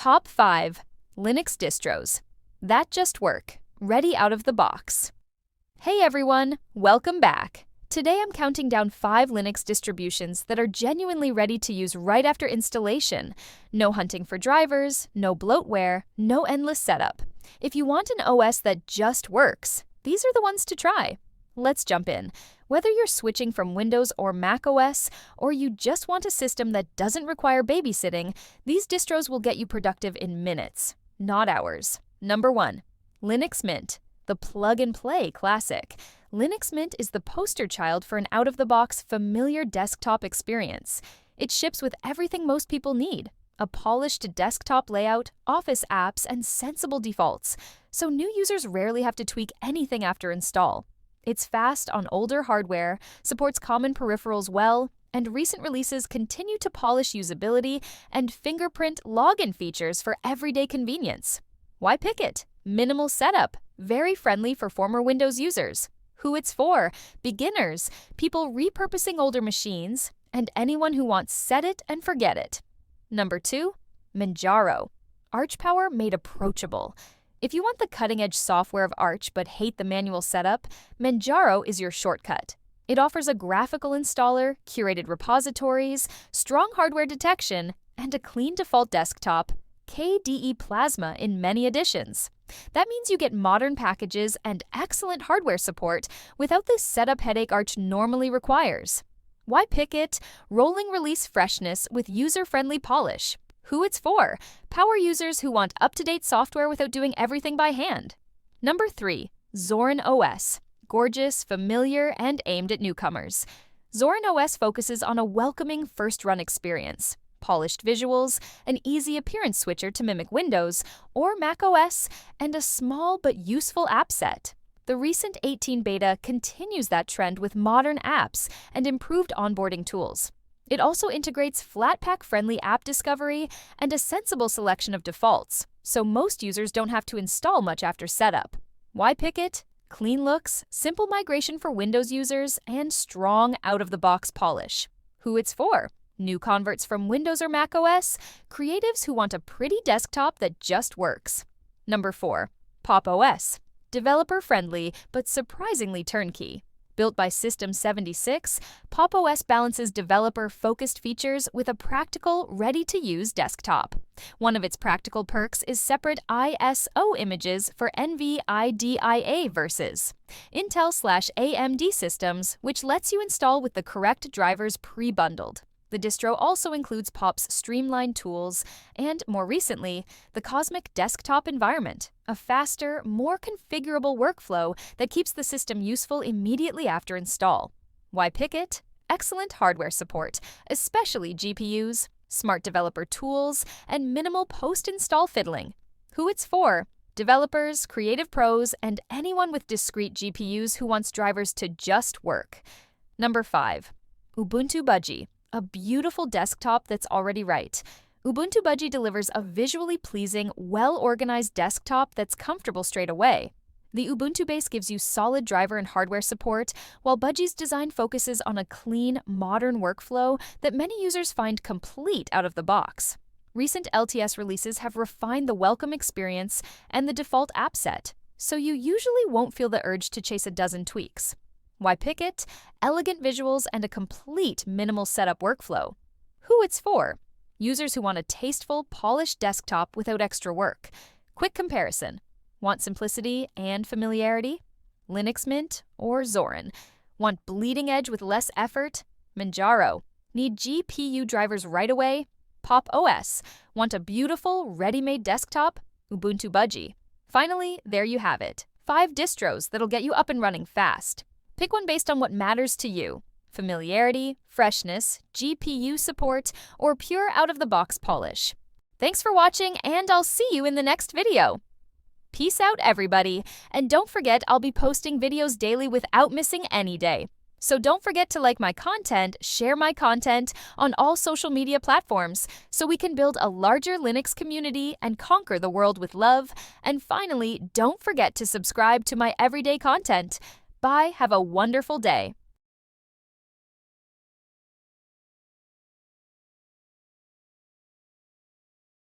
Top 5 Linux distros that just work, ready out of the box. Hey everyone, welcome back. Today I'm counting down 5 Linux distributions that are genuinely ready to use right after installation. No hunting for drivers, no bloatware, no endless setup. If you want an OS that just works, these are the ones to try. Let's jump in. Whether you're switching from Windows or macOS, or you just want a system that doesn't require babysitting, these distros will get you productive in minutes, not hours. Number 1. Linux Mint, the plug-and-play classic. Linux Mint is the poster child for an out-of-the-box, familiar desktop experience. It ships with everything most people need: a polished desktop layout, office apps, and sensible defaults, so new users rarely have to tweak anything after install. It's fast on older hardware, supports common peripherals well, and recent releases continue to polish usability and fingerprint login features for everyday convenience. Why pick it? Minimal setup, very friendly for former Windows users. Who it's for? Beginners, people repurposing older machines, and anyone who wants set it and forget it. Number 2. Manjaro, Arch Power made approachable. If you want the cutting-edge software of Arch but hate the manual setup, Manjaro is your shortcut. It offers a graphical installer, curated repositories, strong hardware detection, and a clean default desktop, KDE Plasma in many editions. That means you get modern packages and excellent hardware support without the setup headache Arch normally requires. Why pick it? Rolling release freshness with user-friendly polish. Who it's for? Power users who want up-to-date software without doing everything by hand. Number 3. ZorinOS, gorgeous, familiar, and aimed at newcomers. ZorinOS focuses on a welcoming first-run experience. Polished visuals, an easy appearance switcher to mimic Windows or macOS, and a small but useful app set. The recent 18 beta continues that trend with modern apps and improved onboarding tools. It also integrates Flatpak-friendly app discovery and a sensible selection of defaults, so most users don't have to install much after setup. Why pick it? Clean looks, simple migration for Windows users, and strong out-of-the-box polish. Who it's for? New converts from Windows or macOS, creatives who want a pretty desktop that just works. Number 4. PopOS, developer-friendly but surprisingly turnkey. Built by System76, PopOS balances developer-focused features with a practical, ready-to-use desktop. One of its practical perks is separate ISO images for NVIDIA versus Intel/AMD systems, which lets you install with the correct drivers pre-bundled. The distro also includes Pop's streamlined tools and, more recently, the Cosmic Desktop environment, a faster, more configurable workflow that keeps the system useful immediately after install. Why pick it? Excellent hardware support, especially GPUs, smart developer tools, and minimal post-install fiddling. Who it's for? Developers, creative pros, and anyone with discrete GPUs who wants drivers to just work. Number 5. Ubuntu Budgie, a beautiful desktop that's already right. Ubuntu Budgie delivers a visually pleasing, well-organized desktop that's comfortable straight away. The Ubuntu base gives you solid driver and hardware support, while Budgie's design focuses on a clean, modern workflow that many users find complete out of the box. Recent LTS releases have refined the welcome experience and the default app set, so you usually won't feel the urge to chase a dozen tweaks. Why pick it? Elegant visuals and a complete minimal setup workflow. Who it's for? Users who want a tasteful, polished desktop without extra work. Quick comparison. Want simplicity and familiarity? Linux Mint or Zorin? Want bleeding edge with less effort? Manjaro. Need GPU drivers right away? PopOS. Want a beautiful, ready-made desktop? Ubuntu Budgie. Finally, there you have it. 5 distros that'll get you up and running fast. Pick one based on what matters to you: familiarity, freshness, GPU support, or pure out-of-the-box polish. Thanks for watching, and I'll see you in the next video. Peace out, everybody, and don't forget I'll be posting videos daily without missing any day. So don't forget to like my content, share my content on all social media platforms so we can build a larger Linux community and conquer the world with love. And finally, don't forget to subscribe to my everyday content. Bye, have a wonderful day.